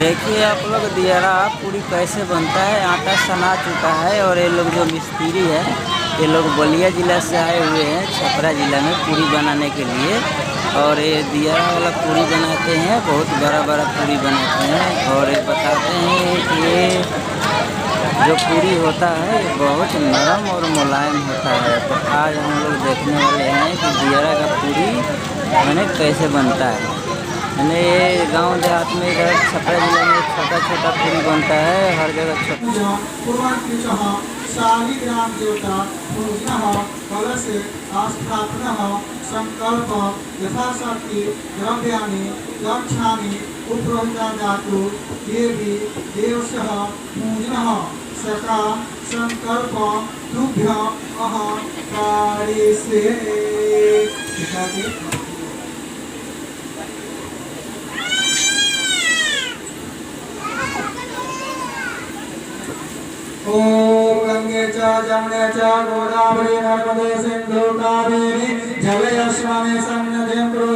देखिए आप लोग दियरा पूरी कैसे बनता है। आटा सना चुका है और ये लोग जो मिस्त्री है ये लोग बलिया ज़िला से आए हुए हैं छपरा ज़िला में पूरी बनाने के लिए। और ये दियरा वाला पूरी बनाते हैं, बहुत बड़ा बड़ा पूरी बनाते हैं। और ये बताते हैं कि ये जो पूरी होता है ये बहुत नरम और मुलायम होता है। तो आज हम लोग देखने वाले हैं कि दियरा का पूरी मैंने कैसे बनता है। मैंने ये गांव देहात में इधर छपरा जिला में छोटा छोटा पूरी बनता है, हर जगह छोटा। शालिग्राम देवता पूजनः कलश स्थापनः संकल्प यथाशक्ति द्रव्याणि लक्ष्याणि उपरोहितादातु देवी देवशः पूजनः सका संकल्प तुभ्यम् अहं करिष्ये। ओम गंगे च जमुने च गोदावरी नर्मदे सिंधु कावेरी जलेस्मिन् सन्निधिं कुरु